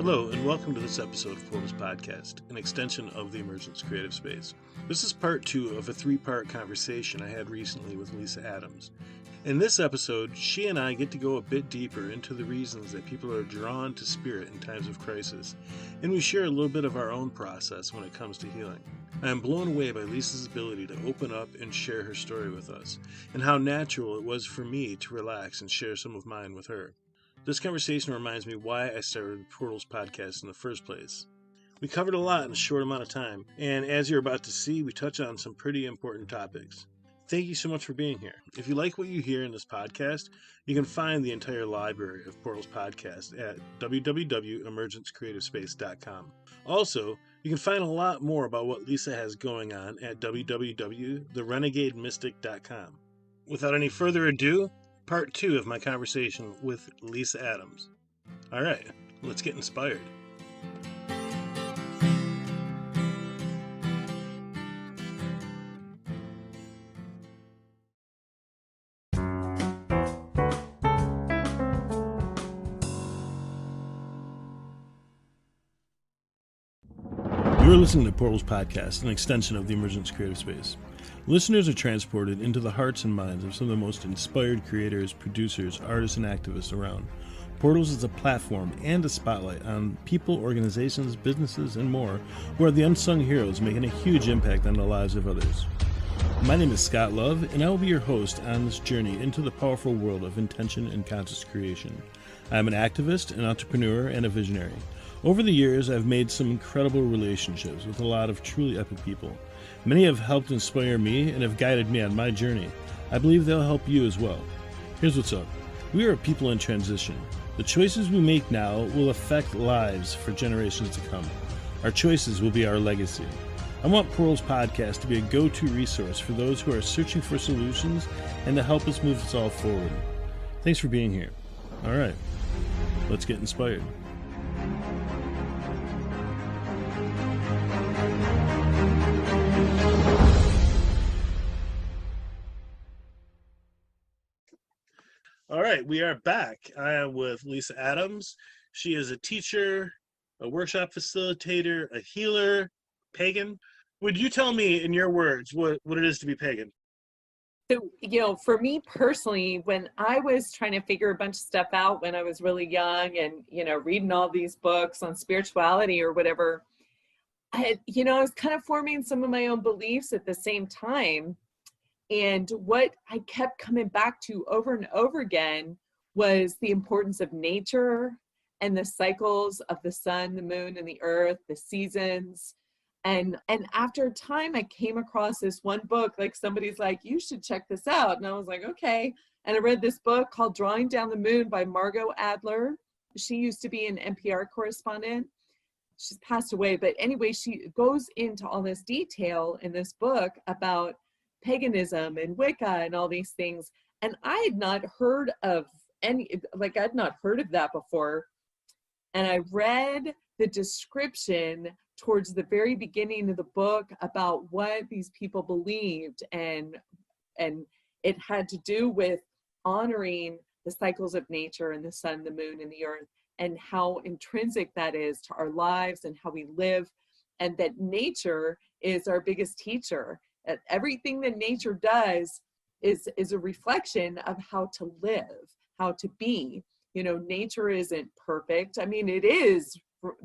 Hello, and welcome to this episode of Portals Podcast, an extension of the Emergence Creative Space. This is part 2 of a 3-part conversation I had recently with Lisa Adams. In this episode, she and I get to go a bit deeper into the reasons that people are drawn to spirit in times of crisis, and we share a little bit of our own process when it comes to healing. I am blown away by Lisa's ability to open up and share her story with us, and how natural it was for me to relax and share some of mine with her. This conversation reminds me why I started the Portals Podcast in the first place. We covered a lot in a short amount of time, and as you're about to see, we touch on some pretty important topics. Thank you so much for being here. If you like what you hear in this podcast, you can find the entire library of Portals Podcast at www.emergencecreativespace.com. Also, you can find a lot more about what Lisa has going on at www.therenegademystic.com. Without any further ado, part 2 of my conversation with Lisa Adams. All right, let's get inspired. You're listening to Portals Podcast, an extension of the Emergence Creative Space. Listeners are transported into the hearts and minds of some of the most inspired creators, producers, artists, and activists around. Portals is a platform and a spotlight on people, organizations, businesses, and more who are the unsung heroes making a huge impact on the lives of others. My name is Scott Love, and I will be your host on this journey into the powerful world of intention and conscious creation. I am an activist, an entrepreneur, and a visionary. Over the years, I've made some incredible relationships with a lot of truly epic people. Many have helped inspire me and have guided me on my journey. I believe they'll help you as well. Here's what's up. We are a people in transition. The choices we make now will affect lives for generations to come. Our choices will be our legacy. I want Portals Podcast to be a go-to resource for those who are searching for solutions and to help us move us all forward. Thanks for being here. All right, let's get inspired. All right, we are back. I am with Lisa Adams. She is a teacher, a workshop facilitator, a healer, pagan. Would you tell me in your words what it is to be pagan? So, for me personally, when I was trying to figure a bunch of stuff out when I was really young and, reading all these books on spirituality or whatever, I was kind of forming some of my own beliefs at the same time. And what I kept coming back to over and over again was the importance of nature and the cycles of the sun, the moon, and the earth, the seasons. And after a time, I came across this one book, like somebody's like, you should check this out. And I was like, okay. And I read this book called Drawing Down the Moon by Margot Adler. She used to be an NPR correspondent. She's passed away. But anyway, she goes into all this detail in this book about paganism and Wicca and all these things. And I had not heard of I'd not heard of that before. And I read the description towards the very beginning of the book about what these people believed. And it had to do with honoring the cycles of nature and the sun, the moon, and the earth, and how intrinsic that is to our lives and how we live. And that nature is our biggest teacher. Everything that nature does is a reflection of how to live, how to be. Nature isn't perfect. I mean, it is,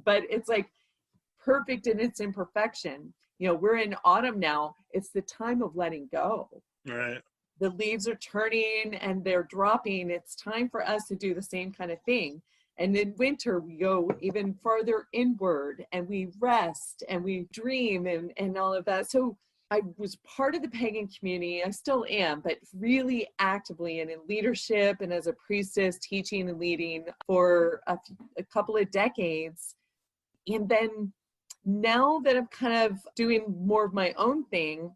but it's like perfect in its imperfection. We're in autumn now. It's the time of letting go. Right. The leaves are turning and they're dropping. It's time for us to do the same kind of thing. And in winter, we go even farther inward and we rest and we dream and all of that. So I was part of the pagan community. I still am, but really actively and in leadership and as a priestess, teaching and leading for a couple of decades. And then now that I'm kind of doing more of my own thing,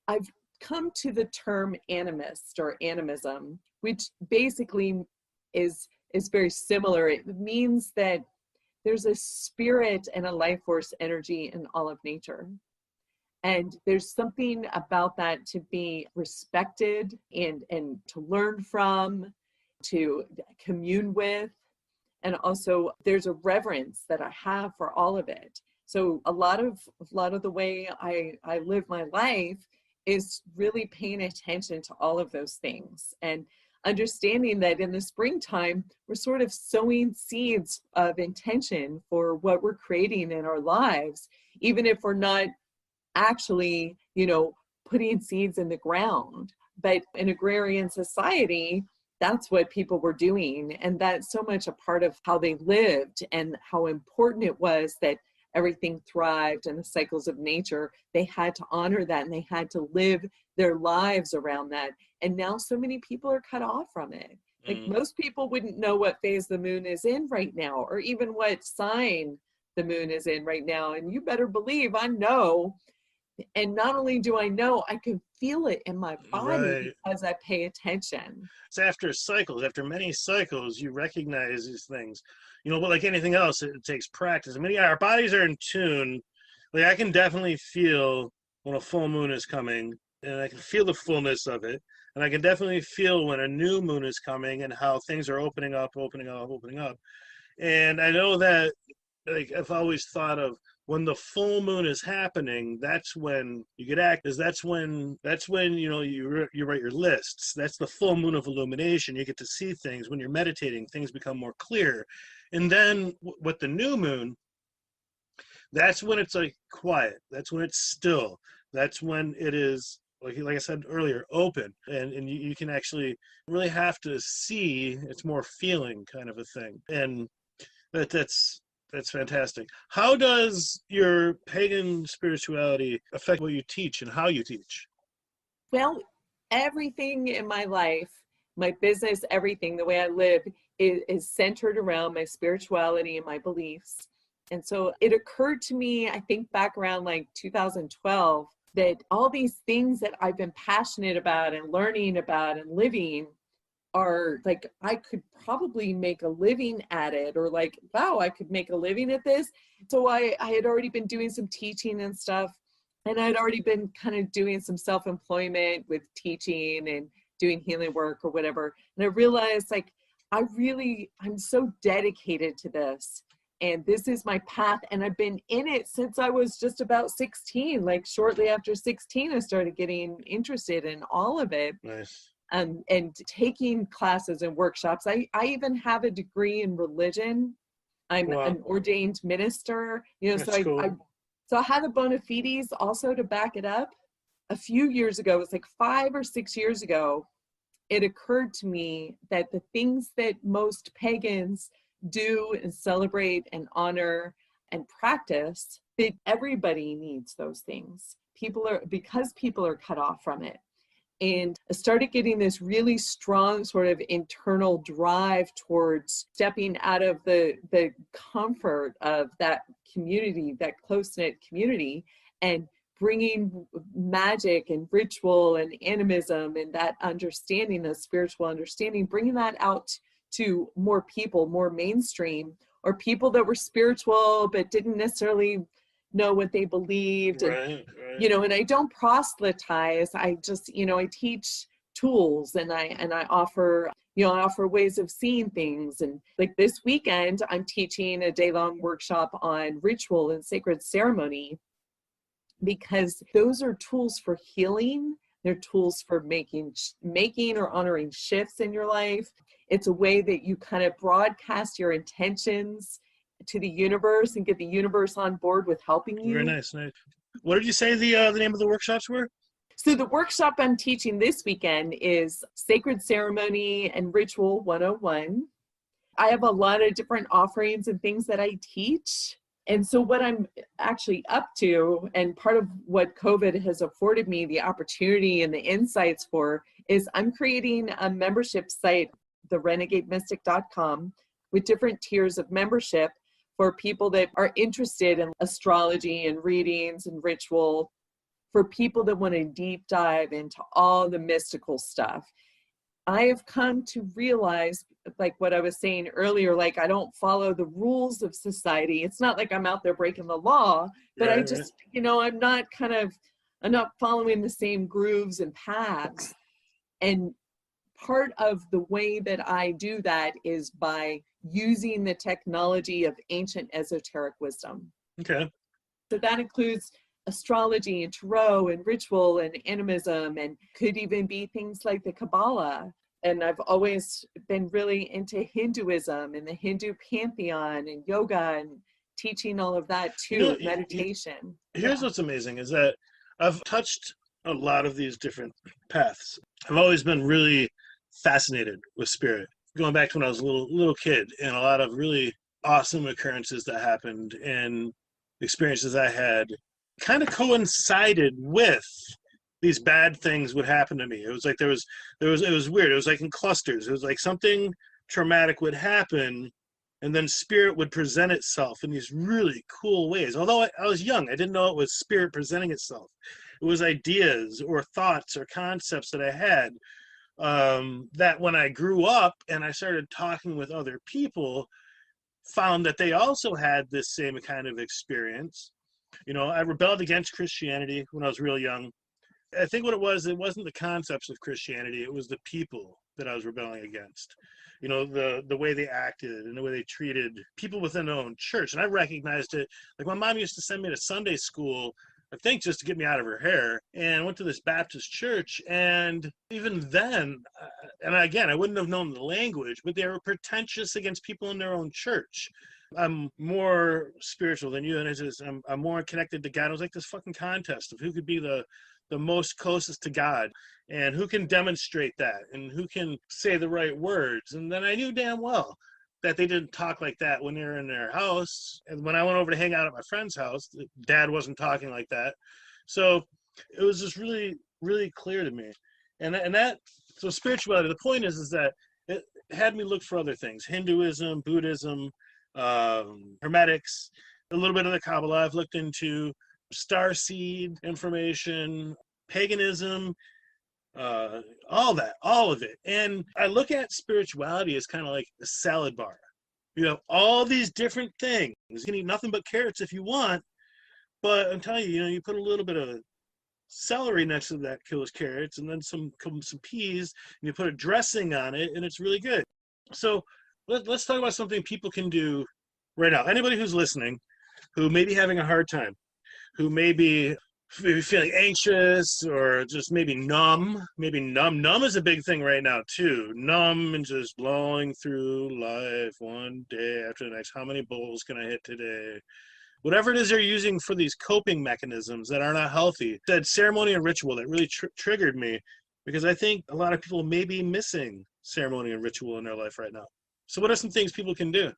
I've come to the term animist or animism, which basically is very similar. It means that there's a spirit and a life force energy in all of nature. And there's something about that to be respected and to learn from, to commune with. And also there's a reverence that I have for all of it. So a lot of the way I live my life is really paying attention to all of those things and understanding that in the springtime, we're sort of sowing seeds of intention for what we're creating in our lives, even if we're not actually, putting seeds in the ground. But in agrarian society, that's what people were doing. And that's so much a part of how they lived and how important it was that everything thrived and the cycles of nature. They had to honor that and they had to live their lives around that. And now so many people are cut off from it. Like most people wouldn't know what phase the moon is in right now, or even what sign the moon is in right now. And you better believe I know. And not only do I know, I can feel it in my body because I pay attention. It's after cycles, after many cycles, you recognize these things. But like anything else, it takes practice. I mean, yeah, our bodies are in tune. Like I can definitely feel when a full moon is coming, and I can feel the fullness of it. And I can definitely feel when a new moon is coming and how things are opening up. And I know that, like, I've always thought of when the full moon is happening, that's when you get active. That's when you write your lists. That's the full moon of illumination. You get to see things. When you're meditating, things become more clear. And then with the new moon, that's when it's like quiet. That's when it's still. That's when it is, like I said earlier, open. And you can actually really have to see. It's more feeling kind of a thing. And that's fantastic. How does your pagan spirituality affect what you teach and how you teach? Well, everything in my life, my business, everything, the way I live is centered around my spirituality and my beliefs. And so it occurred to me, I think back around like 2012, that all these things that I've been passionate about and learning about and living are like, I could probably make a living at it, or like, wow, I could make a living at this. So I had already been doing some teaching and stuff, and I'd already been kind of doing some self-employment with teaching and doing healing work or whatever. And I realized like, I'm so dedicated to this, and this is my path. And I've been in it since I was just about 16. Like shortly after 16, I started getting interested in all of it. Nice. And taking classes and workshops. I even have a degree in religion. I'm an ordained minister, That's cool. So I had the bona fides also to back it up. A few years ago, it was like 5 or 6 years ago, it occurred to me that the things that most pagans do and celebrate and honor and practice, that everybody needs those things. Because people are cut off from it. And I started getting this really strong sort of internal drive towards stepping out of the comfort of that community, that close-knit community, and bringing magic and ritual and animism and that understanding, the spiritual understanding, bringing that out to more people, more mainstream, or people that were spiritual but didn't necessarily know what they believed. Right. And I don't proselytize. I just, I teach tools, and I offer ways of seeing things. And like this weekend, I'm teaching a day-long workshop on ritual and sacred ceremony, because those are tools for healing. They're tools for making or honoring shifts in your life. It's a way that you kind of broadcast your intentions to the universe and get the universe on board with helping you. Very nice. What did you say the name of the workshops were? So the workshop I'm teaching this weekend is Sacred Ceremony and Ritual 101. I have a lot of different offerings and things that I teach. And so what I'm actually up to, and part of what COVID has afforded me the opportunity and the insights for, is I'm creating a membership site, therenegademystic.com, with different tiers of membership for people that are interested in astrology and readings and ritual, for people that want to deep dive into all the mystical stuff. I have come to realize, like what I was saying earlier, like I don't follow the rules of society. It's not like I'm out there breaking the law, but I just, I'm not following the same grooves and paths. And part of the way that I do that is by using the technology of ancient esoteric wisdom. Okay. So that includes astrology and tarot and ritual and animism, and could even be things like the Kabbalah. And I've always been really into Hinduism and the Hindu pantheon and yoga and teaching all of that too, meditation. Here's what's amazing is that I've touched a lot of these different paths. I've always been really fascinated with spirit, going back to when I was a little kid, and a lot of really awesome occurrences that happened and experiences I had kind of coincided with these bad things would happen to me. It was like it was weird. It was like in clusters. It was like something traumatic would happen, and then spirit would present itself in these really cool ways. Although I was young, I didn't know it was spirit presenting itself. It was ideas or thoughts or concepts that I had, that when I grew up and I started talking with other people, found that they also had this same kind of experience. You know, I rebelled against Christianity when I was real young. I think what it wasn't the concepts of Christianity, it was the people that I was rebelling against. You know, the way they acted and the way they treated people within their own church. And I recognized it. Like my mom used to send me to Sunday school, I think just to get me out of her hair, and I went to this Baptist church. And even then, and again, I wouldn't have known the language, but they were pretentious against people in their own church. I'm more spiritual than you, and I'm more connected to God. It was like this fucking contest of who could be the most closest to God and who can demonstrate that and who can say the right words. And then I knew damn well that they didn't talk like that when they were in their house. And when I went over to hang out at my friend's house, Dad wasn't talking like that. So it was just really, really clear to me. So spirituality, the point is that it had me look for other things: Hinduism, Buddhism, Hermetics, a little bit of the Kabbalah I've looked into, starseed information, paganism, all of it. And I look at spirituality as kind of like a salad bar. You have all these different things. You can eat nothing but carrots if you want, but I'm telling you, you put a little bit of celery next to that kills carrots, and then some peas, and you put a dressing on it, and it's really good. So let's talk about something people can do right now. Anybody who's listening, who may be having a hard time, who may be feeling anxious or just maybe numb. Numb is a big thing right now too. Numb and just blowing through life one day after the next. How many bowls can I hit today? Whatever it is they're using for these coping mechanisms that are not healthy. That ceremony and ritual that really triggered me, because I think a lot of people may be missing ceremony and ritual in their life right now. So what are some things people can do?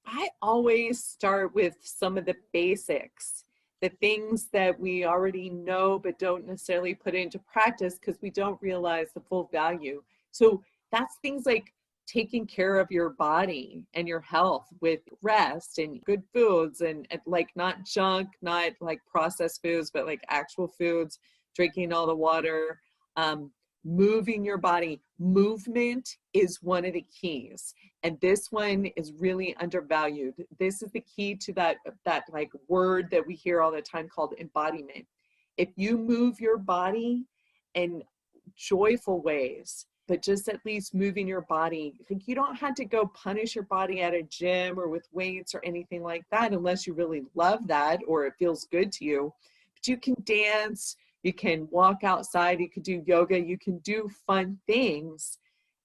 I always start with some of the basics, the things that we already know but don't necessarily put into practice because we don't realize the full value. So that's things like taking care of your body and your health with rest and good foods, and like not junk, not like processed foods, but like actual foods, drinking all the water, moving your body. Movement is one of the keys, and this one is really undervalued. This is the key to that like word that we hear all the time called embodiment. If you move your body in joyful ways, but just at least moving your body, like you don't have to go punish your body at a gym or with weights or anything like that unless you really love that or it feels good to you. But you can dance, you can walk outside, you can do yoga, you can do fun things.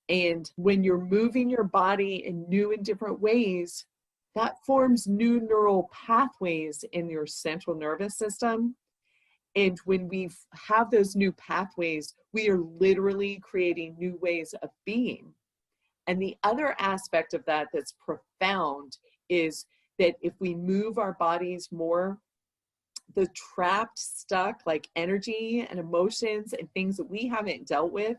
And when you're moving your body in new and different ways, that forms new neural pathways in your central nervous system. And when we have those new pathways, we are literally creating new ways of being. And the other aspect of that that's profound is that if we move our bodies more, the trapped, stuck like energy and emotions and things that we haven't dealt with,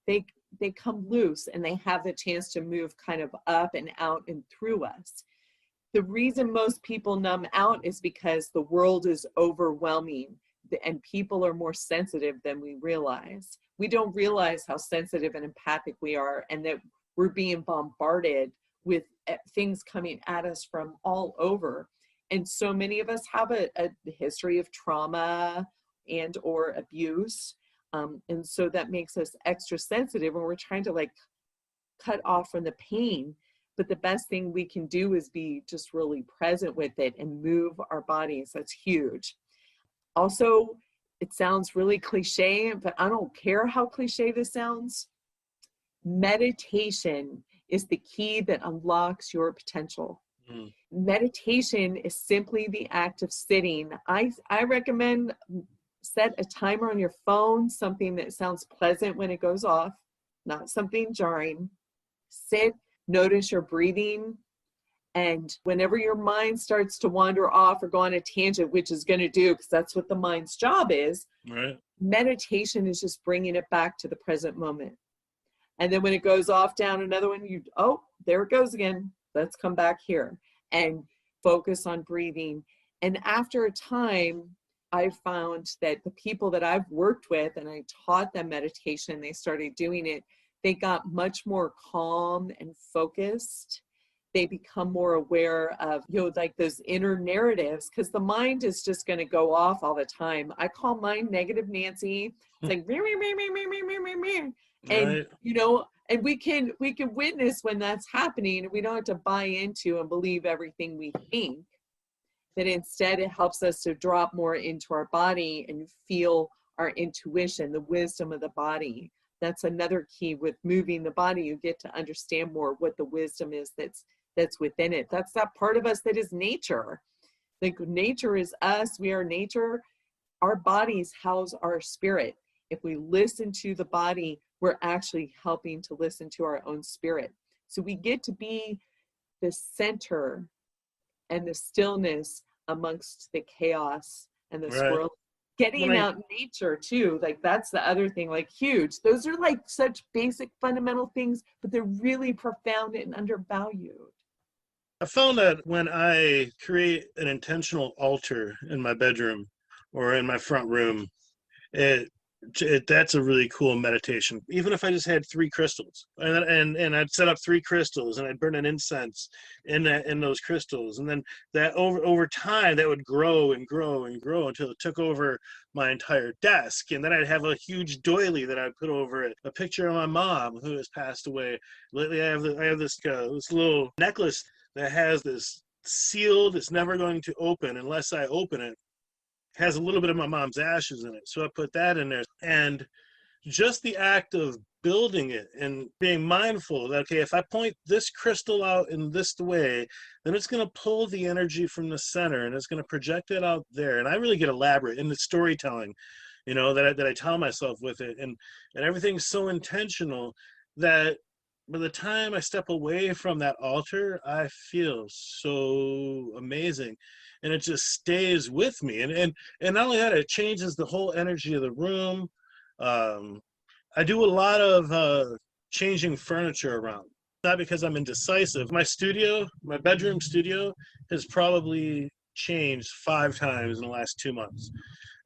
they come loose and they have the chance to move kind of up and out and through us. The reason most people numb out is because the world is overwhelming and people are more sensitive than we realize. We don't realize how sensitive and empathic we are, and that we're being bombarded with things coming at us from all over. And so many of us have a history of trauma and or abuse. And so that makes us extra sensitive when we're trying to like cut off from the pain. But the best thing we can do is be just really present with it and move our bodies. That's huge. Also, it sounds really cliche, but I don't care how cliche this sounds. Meditation is the key that unlocks your potential. Meditation is simply the act of sitting. I recommend set a timer on your phone, something that sounds pleasant when it goes off, not something jarring. Sit, notice your breathing, and whenever your mind starts to wander off or go on a tangent, which is going to do because that's what the mind's job is, Right. meditation is just bringing it back to the present moment. And then when it goes off down another one, there it goes again. Let's come back here and focus on breathing. And after a time, I found that the people that I've worked with and I taught them meditation, they started doing it, they got much more calm and focused. They become more aware of, like those inner narratives, because the mind is just going to go off all the time. I call mine negative Nancy. It's like, and, Right. and we can witness when that's happening, and we don't have to buy into and believe everything we think. That instead it helps us to drop more into our body and feel our intuition, the wisdom of the body. That's another key with moving the body. You get to understand more what the wisdom is that's within it. That's that part of us that is nature. Like nature is us. We are nature. Our bodies house our spirit. If we listen to the body, we're actually helping to listen to our own spirit. So we get to be the center and the stillness amongst the chaos and the swirl. Getting out in nature too, like that's the other thing, like huge. Those are like such basic fundamental things, but they're really profound and undervalued. I found that when I create an intentional altar in my bedroom or in my front room, that's a really cool meditation. Even if I just had 3 crystals and I'd set up 3 crystals and I'd burn an incense in those crystals, and then that over time that would grow and grow and grow until it took over my entire desk. And then I'd have a huge doily that I'd put over it, a picture of my mom who has passed away. Lately I have this little necklace that has this seal that's never going to open unless I open it. Has a little bit of my mom's ashes in it. So I put that in there. And just the act of building it and being mindful that, okay, if I point this crystal out in this way, then it's going to pull the energy from the center and it's going to project it out there. And I really get elaborate in the storytelling, that I tell myself with it. And everything's so intentional that by the time I step away from that altar, I feel so amazing. And it just stays with me. And not only that, it changes the whole energy of the room. I do a lot of changing furniture around. Not because I'm indecisive. My bedroom studio has probably changed 5 times in the last 2 months.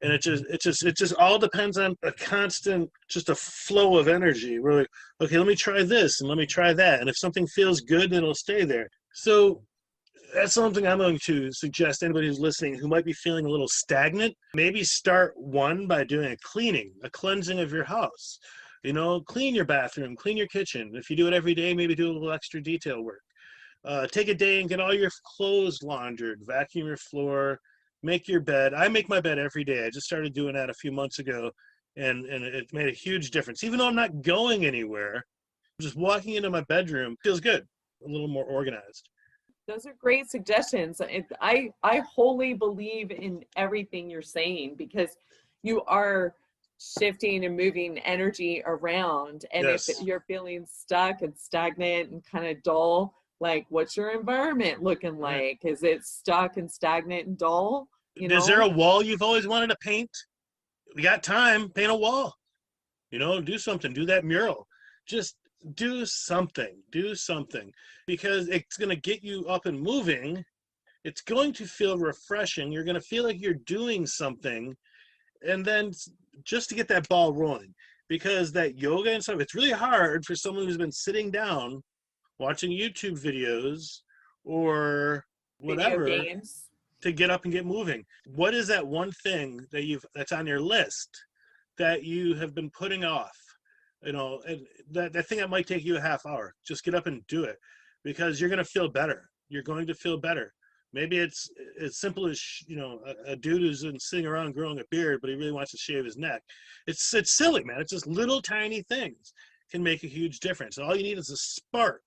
And it just all depends on a constant, just a flow of energy. We're like, okay, let me try this and let me try that. And if something feels good, then it'll stay there. So that's something I'm going to suggest anybody who's listening who might be feeling a little stagnant. Maybe start one by doing a cleansing of your house. Clean your bathroom, clean your kitchen. If you do it every day, maybe do a little extra detail work. Take a day and get all your clothes laundered, vacuum your floor, make your bed. I make my bed every day. I just started doing that a few months ago, and it made a huge difference. Even though I'm not going anywhere, just walking into my bedroom feels good, a little more organized. Those are great suggestions. I wholly believe in everything you're saying, because you are shifting and moving energy around. And Yes. If you're feeling stuck and stagnant and kind of dull, like what's your environment looking like? Is it stuck and stagnant and dull? Is there a wall you've always wanted to paint? We got time, paint a wall. Do something, do that mural. Just do something, because it's going to get you up and moving. It's going to feel refreshing. You're going to feel like you're doing something. And then just to get that ball rolling, because that yoga and stuff, it's really hard for someone who's been sitting down watching YouTube videos or whatever video games to get up and get moving. What is that one thing that's on your list that you have been putting off, and that thing that might take you a half hour, just get up and do it, because you're going to feel better. You're going to feel better. Maybe it's as simple as, a dude who's been sitting around growing a beard, but he really wants to shave his neck. It's silly, man. It's just little tiny things can make a huge difference. All you need is a spark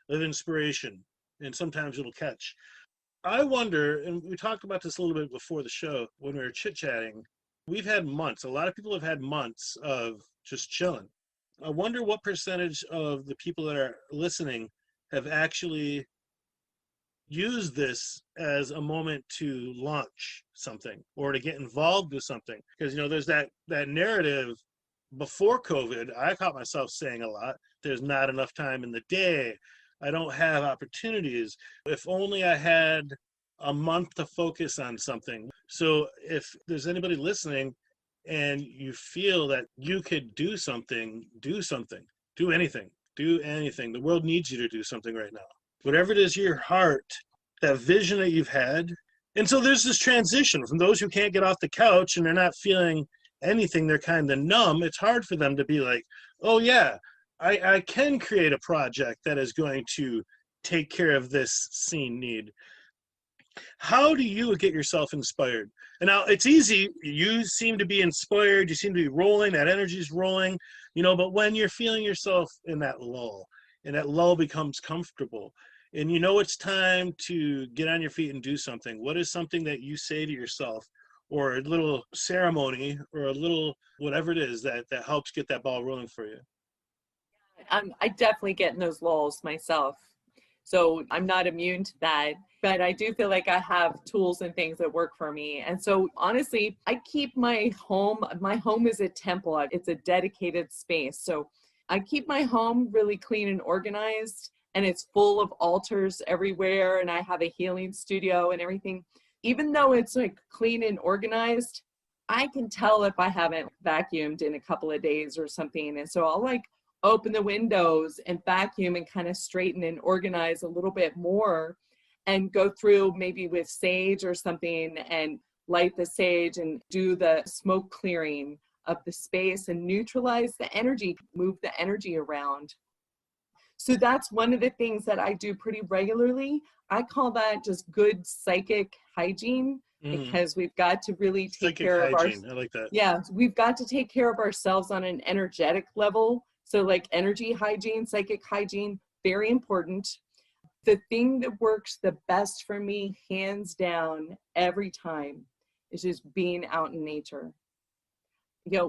of inspiration, and sometimes it'll catch. I wonder, and we talked about this a little bit before the show when we were chit-chatting, we've had months, a lot of people have had months of just chilling. I wonder what percentage of the people that are listening have actually used this as a moment to launch something or to get involved with something. Because, there's that narrative before COVID, I caught myself saying a lot, there's not enough time in the day. I don't have opportunities. If only I had a month to focus on something. So if there's anybody listening and you feel that you could do something, do something, do anything. The world needs you to do something right now. Whatever it is, your heart, that vision that you've had. And so there's this transition from those who can't get off the couch and they're not feeling anything, they're kind of numb. It's hard for them to be like, oh yeah, I can create a project that is going to take care of this scene need. How do you get yourself inspired? And now it's easy. You seem to be inspired. You seem to be rolling. That energy is rolling, but when you're feeling yourself in that lull, and that lull becomes comfortable, and it's time to get on your feet and do something, what is something that you say to yourself, or a little ceremony, or a little whatever it is that helps get that ball rolling for you? I definitely get in those lulls myself. So I'm not immune to that, but I do feel like I have tools and things that work for me. And so honestly, I keep my home is a temple. It's a dedicated space. So I keep my home really clean and organized, and it's full of altars everywhere. And I have a healing studio and everything. Even though it's like clean and organized, I can tell if I haven't vacuumed in a couple of days or something. And so I'll open the windows and vacuum and kind of straighten and organize a little bit more, and go through maybe with sage or something and light the sage and do the smoke clearing of the space and neutralize the energy, move the energy around. So that's one of the things that I do pretty regularly. I call that just good psychic hygiene, because we've got to really take care of ourselves. I like that. Yeah, we've got to take care of ourselves on an energetic level. So energy hygiene, psychic hygiene, very important. The thing that works the best for me, hands down, every time, is just being out in nature.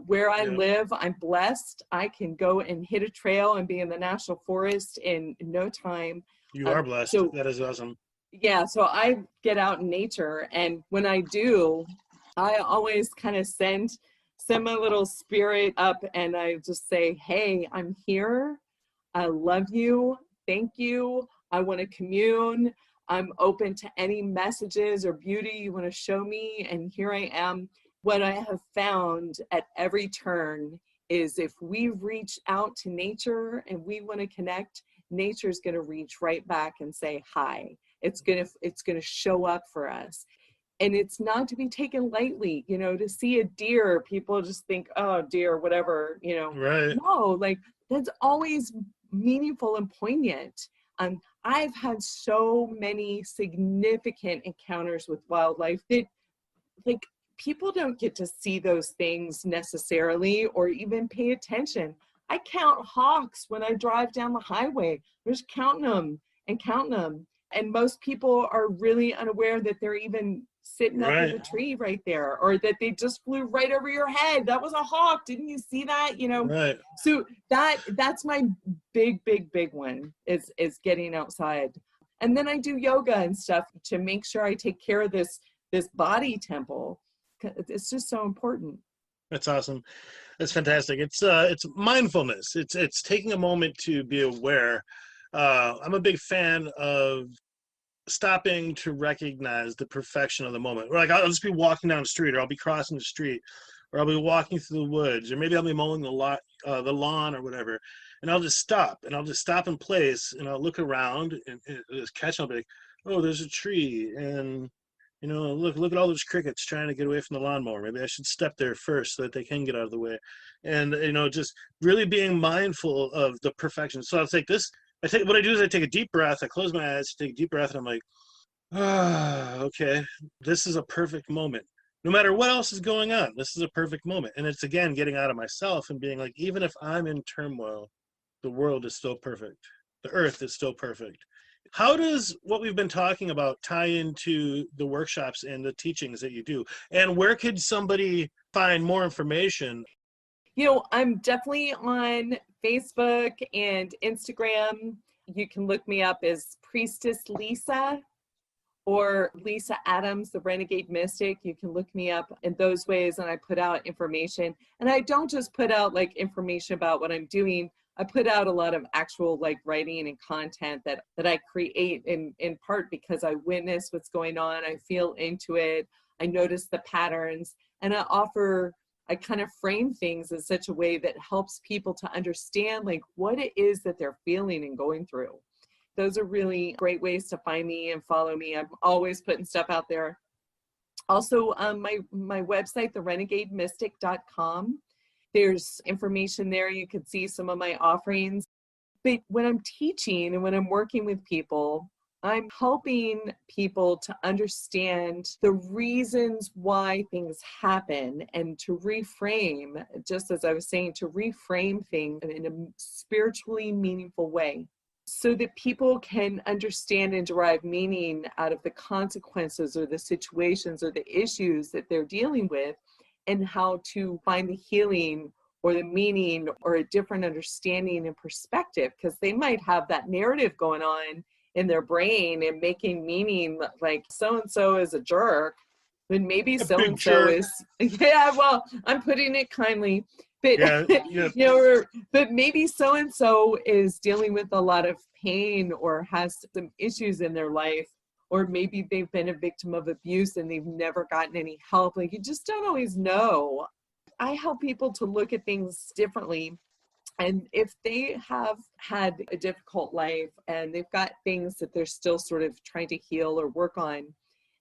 Where I live, I'm blessed. I can go and hit a trail and be in the national forest in no time. You are blessed. So, that is awesome. Yeah, so I get out in nature, and when I do, I always kind of send my little spirit up, and I just say, hey, I'm here. I love you. Thank you. I want to commune. I'm open to any messages or beauty you want to show me, and here I am. What I have found at every turn is if we reach out to nature and we want to connect, nature's going to reach right back and say hi. It's going to show up for us. And it's not to be taken lightly, to see a deer, people just think, oh, deer, whatever, Right. No, that's always meaningful and poignant. I've had so many significant encounters with wildlife that people don't get to see those things necessarily or even pay attention. I count hawks when I drive down the highway. I'm just counting them. And most people are really unaware that they're even sitting up in a tree right there, or that they just flew right over your head. That was a hawk. Didn't you see that? Right. So that's my big one is getting outside. And then I do yoga and stuff to make sure I take care of this body temple. It's just so important. That's awesome. That's fantastic. It's mindfulness. It's taking a moment to be aware. I'm a big fan of stopping to recognize the perfection of the moment. I'll just be walking down the street, or I'll be crossing the street, or I'll be walking through the woods, or maybe I'll be mowing the lawn or whatever, and I'll just stop in place, and I'll look around and just catch. I'll be like, oh, there's a tree, and Look at all those crickets trying to get away from the lawnmower. Maybe I should step there first so that they can get out of the way. And, just really being mindful of the perfection. So I'll take this. What I do is I take a deep breath. I close my eyes, take a deep breath, and I'm like, okay, this is a perfect moment. No matter what else is going on, this is a perfect moment. And it's, again, getting out of myself and being like, even if I'm in turmoil, the world is still perfect. The earth is still perfect. How does what we've been talking about tie into the workshops and the teachings that you do? And where could somebody find more information? I'm definitely on Facebook and Instagram. You can look me up as Priestess Lisa or Lisa Adams, the Renegade Mystic. You can look me up in those ways, and I put out information. And I don't just put out like information about what I'm doing. I put out a lot of actual like writing and content that I create in part because I witness what's going on. I feel into it. I notice the patterns, and I kind of frame things in such a way that helps people to understand like what it is that they're feeling and going through. Those are really great ways to find me and follow me. I'm always putting stuff out there. Also, my website, therenegademystic.com. There's information there. You can see some of my offerings. But when I'm teaching and when I'm working with people, I'm helping people to understand the reasons why things happen and to reframe, just as I was saying, to reframe things in a spiritually meaningful way so that people can understand and derive meaning out of the consequences or the situations or the issues that they're dealing with, and how to find the healing or the meaning or a different understanding and perspective, because they might have that narrative going on in their brain and making meaning like so-and-so is a jerk, when maybe so-and-so is, yeah, well, I'm putting it kindly, but, but maybe so-and-so is dealing with a lot of pain or has some issues in their life, or maybe they've been a victim of abuse and they've never gotten any help. Like, you just don't always know. I help people to look at things differently. And if they have had a difficult life and they've got things that they're still sort of trying to heal or work on,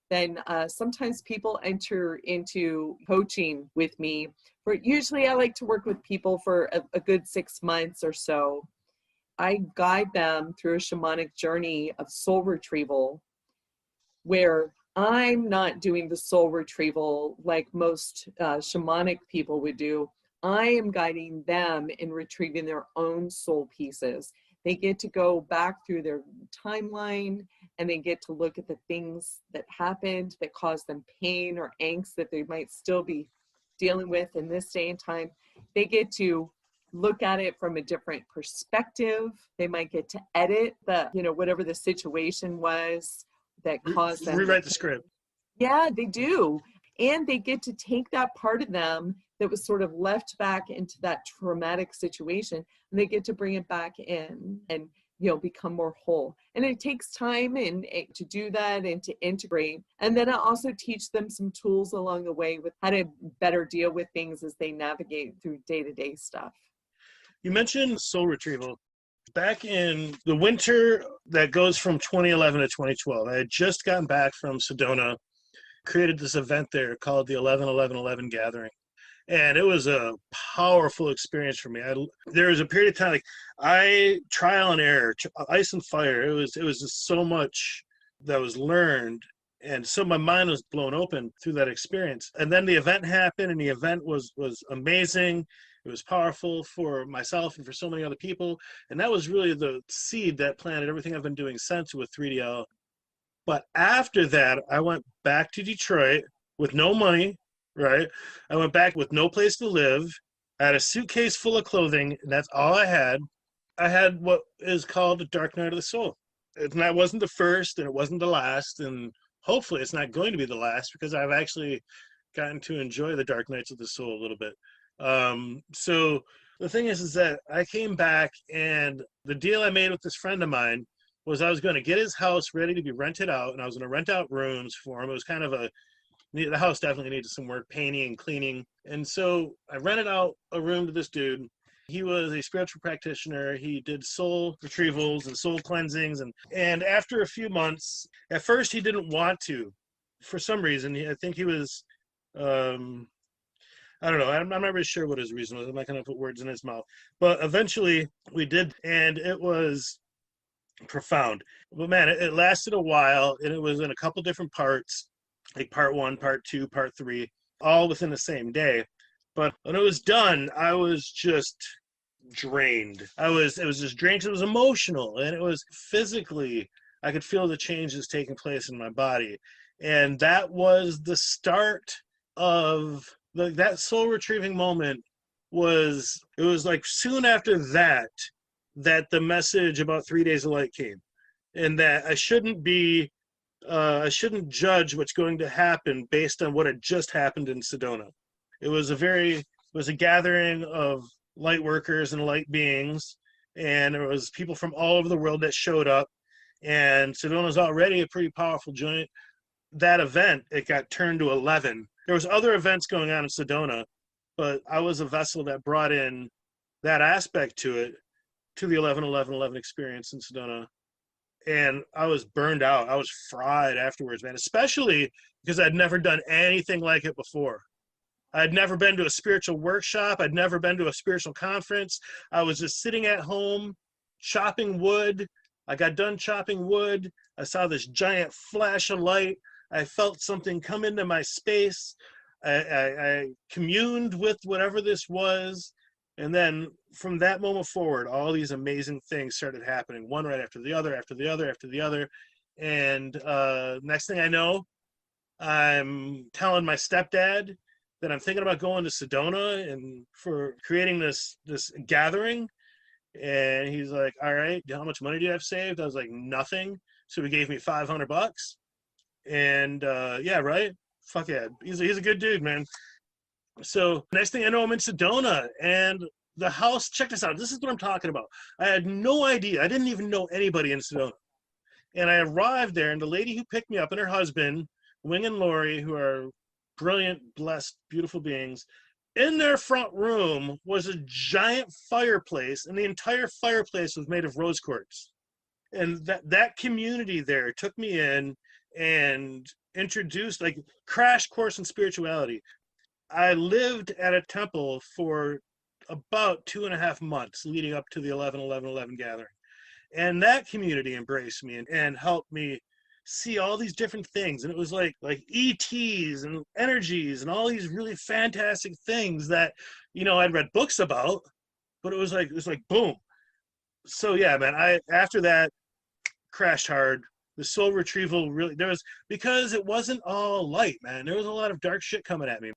then sometimes people enter into coaching with me. Usually I like to work with people for a good 6 months or so. I guide them through a shamanic journey of soul retrieval, where I'm not doing the soul retrieval like most shamanic people would do. I am guiding them in retrieving their own soul pieces. They get to go back through their timeline and they get to look at the things that happened that caused them pain or angst that they might still be dealing with in this day and time. They get to look at it from a different perspective. They might get to edit whatever the situation was that caused them. Rewrite the script. Yeah, they do. And they get to take that part of them that was sort of left back into that traumatic situation, and they get to bring it back in and become more whole. And it takes time to do that and to integrate. And then I also teach them some tools along the way with how to better deal with things as they navigate through day-to-day stuff. You mentioned soul retrieval. Back in the winter that goes from 2011 to 2012, I had just gotten back from Sedona, created this event there called the 11-11-11 Gathering. And it was a powerful experience for me. There was a period of time, I trial and error, ice and fire. It was just so much that was learned. And so my mind was blown open through that experience. And then the event happened, and the event was amazing. It was powerful for myself and for so many other people. And that was really the seed that planted everything I've been doing since with 3DL. But after that, I went back to Detroit with no money, right? I went back with no place to live. I had a suitcase full of clothing, and that's all I had. I had what is called the dark night of the soul. And that wasn't the first, and it wasn't the last, and hopefully it's not going to be the last, because I've actually gotten to enjoy the dark nights of the soul a little bit. So the thing is that I came back, and the deal I made with this friend of mine was I was going to get his house ready to be rented out, and I was going to rent out rooms for him. It was kind of the house definitely needed some work, painting and cleaning. And so I rented out a room to this dude. He was a spiritual practitioner. He did soul retrievals and soul cleansings. And after a few months, at first he didn't want to for some reason, I think he was, I don't know. I'm not really sure what his reason was. I'm not going to put words in his mouth. But eventually we did, and it was profound. But man, it lasted a while, and it was in a couple different parts, like part one, part two, part three, all within the same day. But when it was done, I was just drained. It was just drained. It was emotional, and it was physically. I could feel the changes taking place in my body, and that was the start of that soul retrieving moment. It was like soon after that the message about 3 days of light came, and that I shouldn't judge what's going to happen based on what had just happened in Sedona. It was a gathering of light workers and light beings, and there was people from all over the world that showed up, and Sedona's already a pretty powerful joint. That event, it got turned to 11. There was other events going on in Sedona, but I was a vessel that brought in that aspect to it, to the 11-11-11 experience in Sedona. And I was burned out. I was fried afterwards, man, especially because I'd never done anything like it before. I'd never been to a spiritual workshop. I'd never been to a spiritual conference. I was just sitting at home chopping wood. I got done chopping wood. I saw this giant flash of light. I felt something come into my space. I communed with whatever this was. And then from that moment forward, all these amazing things started happening, one right after the other, after the other, after the other. And next thing I know, I'm telling my stepdad that I'm thinking about going to Sedona and for creating this gathering. And he's like, all right, how much money do you have saved? I was like, nothing. So he gave me $500. And yeah, right? Fuck yeah. He's a good dude, man. So next thing I know, I'm in Sedona, and the house, check this out. This is what I'm talking about. I had no idea. I didn't even know anybody in Sedona. And I arrived there, and the lady who picked me up and her husband, Wing and Lori, who are brilliant, blessed, beautiful beings, in their front room was a giant fireplace, and the entire fireplace was made of rose quartz. And that community there took me in and introduced, like, crash course in spirituality. I lived at a temple for about 2.5 months leading up to the 11-11-11 gathering. And that community embraced me and helped me see all these different things. And it was like ETs and energies and all these really fantastic things that, I'd read books about, but it was like boom. So yeah, man, after that crashed hard. The soul retrieval really, because it wasn't all light, man. There was a lot of dark shit coming at me.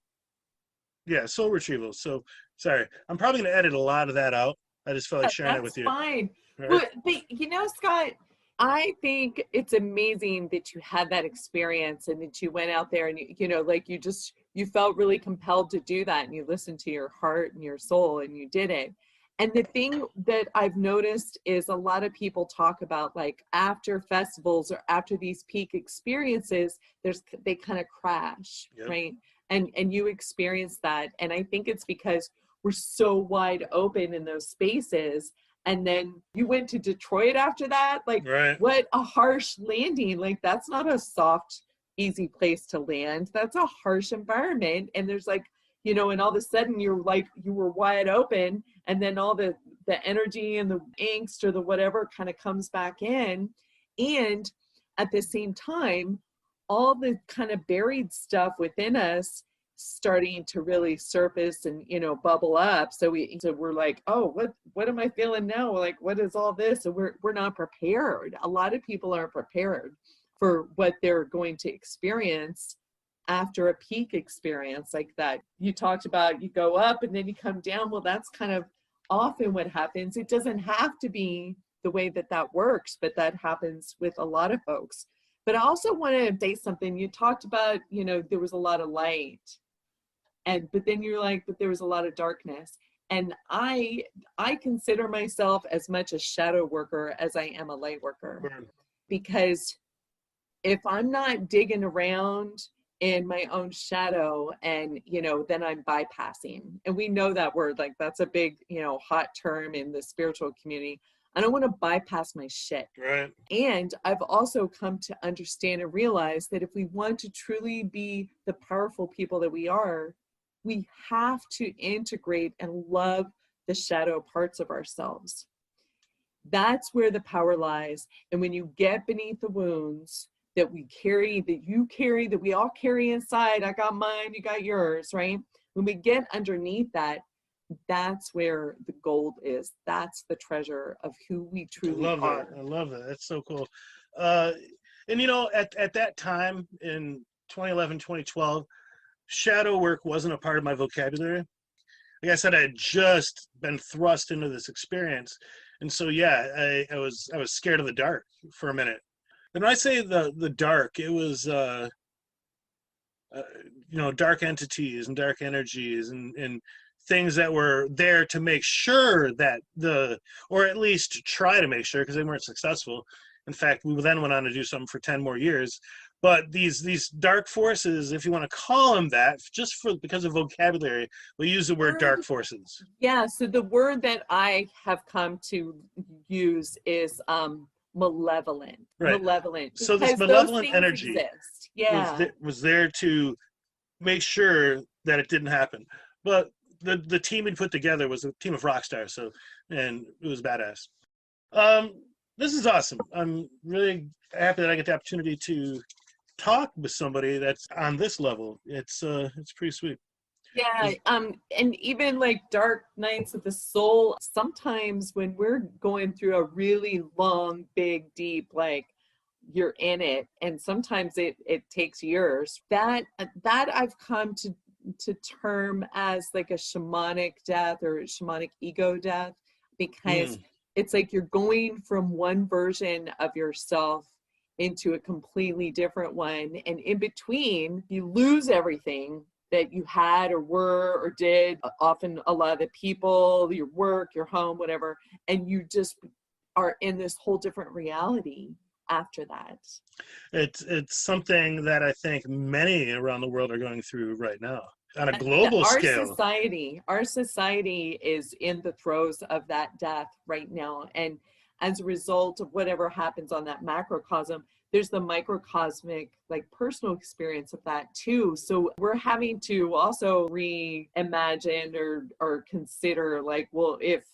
Yeah, soul retrieval. So sorry, I'm probably going to edit a lot of that out. I just felt like sharing that with you. That's fine. Right? But Scott, I think it's amazing that you had that experience and that you went out there and you felt really compelled to do that, and you listened to your heart and your soul and you did it. And the thing that I've noticed is a lot of people talk about, like, after festivals or after these peak experiences, they kind of crash, yep. Right? And you experience that. And I think it's because we're so wide open in those spaces. And then you went to Detroit after that. Like, right. What a harsh landing. Like, that's not a soft, easy place to land. That's a harsh environment. And there's and all of a sudden you were wide open, and then all the energy and the angst or the whatever kind of comes back in. And at the same time, all the kind of buried stuff within us starting to really surface and bubble up. So we're like, oh, what am I feeling now? We're like, what is all this? And we're not prepared. A lot of people aren't prepared for what they're going to experience after a peak experience like that. You talked about, you go up and then you come down. Well, that's kind of often what happens. It doesn't have to be the way that works, but that happens with a lot of folks. But I also want to say something. You talked about, there was a lot of light, but then you're like, but there was a lot of darkness. And I consider myself as much a shadow worker as I am a light worker, because if I'm not digging around in my own shadow, and then I'm bypassing. And we know that word, like, that's a big hot term in the spiritual community. I don't want to bypass my shit. Right. And I've also come to understand and realize that if we want to truly be the powerful people that we are, we have to integrate and love the shadow parts of ourselves. That's where the power lies. And when you get beneath the wounds that we carry, that you carry, that we all carry inside, I got mine, you got yours, right? When we get underneath that, that's where the gold is. That's the treasure of who we truly are. I love that. That's so cool. And at that time in 2011, 2012, shadow work wasn't a part of my vocabulary. Like I said, I had just been thrust into this experience. And so, yeah, I was scared of the dark for a minute. And when I say the dark, it was, dark entities and dark energies and things that were there to make sure that or at least try to make sure, because they weren't successful. In fact, we then went on to do something for 10 more years. But these dark forces, if you want to call them that, because of vocabulary, we use the word dark forces. Yeah, so the word that I have come to use is malevolent. Right. Malevolent. So this malevolent energy exist. Yeah. was there to make sure that it didn't happen. But the team we put together was a team of rock stars, and it was badass. This is awesome. I'm really happy that I get the opportunity to talk with somebody that's on this level. It's pretty sweet. Yeah, and even like dark nights of the soul, sometimes when we're going through a really long, big, deep, like you're in it, and sometimes it takes years, that I've come to term as like a shamanic death or shamanic ego death, because it's like you're going from one version of yourself into a completely different one, and in between you lose everything that you had or were or did, often a lot of the people, your work, your home, whatever, and you just are in this whole different reality after that. It's something that I think many around the world are going through right now on a global scale. Our society is in the throes of that death right now, and as a result of whatever happens on that macrocosm, there's the microcosmic, like personal experience of that too. So we're having to also reimagine or consider, like, well, if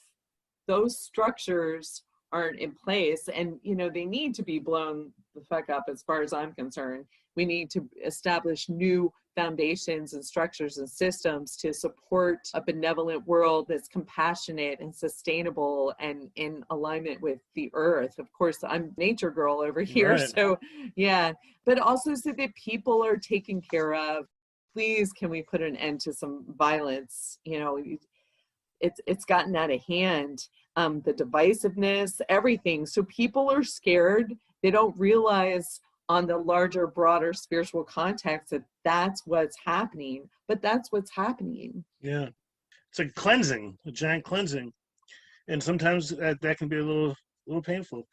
those structures aren't in place, and they need to be blown the fuck up as far as I'm concerned. We need to establish new foundations and structures and systems to support a benevolent world that's compassionate and sustainable and in alignment with the earth. Of course, I'm nature girl over here. Right. So yeah, but also so that people are taken care of. Please, can we put an end to some violence? It's gotten out of hand. The divisiveness, everything. So people are scared. They don't realize on the larger, broader spiritual context that that's what's happening, but that's what's happening. Yeah. It's a cleansing, a giant cleansing. And sometimes that can be a little painful.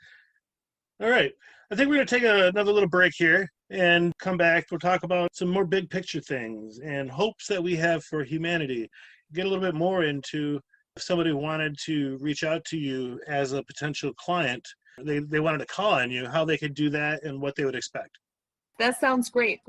All right. I think we're going to take another little break here and come back. We'll talk about some more big picture things and hopes that we have for humanity. Get a little bit more into if somebody wanted to reach out to you as a potential client, they wanted to call on you, how they could do that and what they would expect. That sounds great.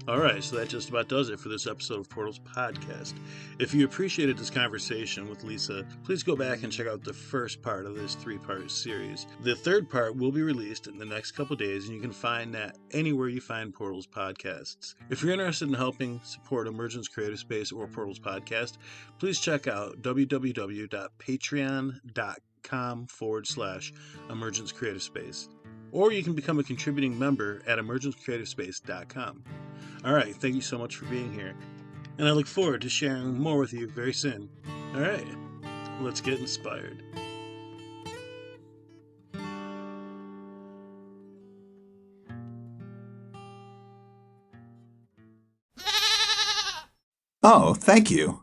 All right, so that just about does it for this episode of Portals Podcast. If you appreciated this conversation with Lisa, please go back and check out the first part of this 3-part series. The third part will be released in the next couple days, and you can find that anywhere you find Portals Podcasts. If you're interested in helping support Emergence Creative Space or Portals Podcast, please check out www.patreon.com/Emergence Creative Space. Or you can become a contributing member at emergencecreativespace.com. All right, thank you so much for being here. And I look forward to sharing more with you very soon. All right, let's get inspired. Oh, thank you.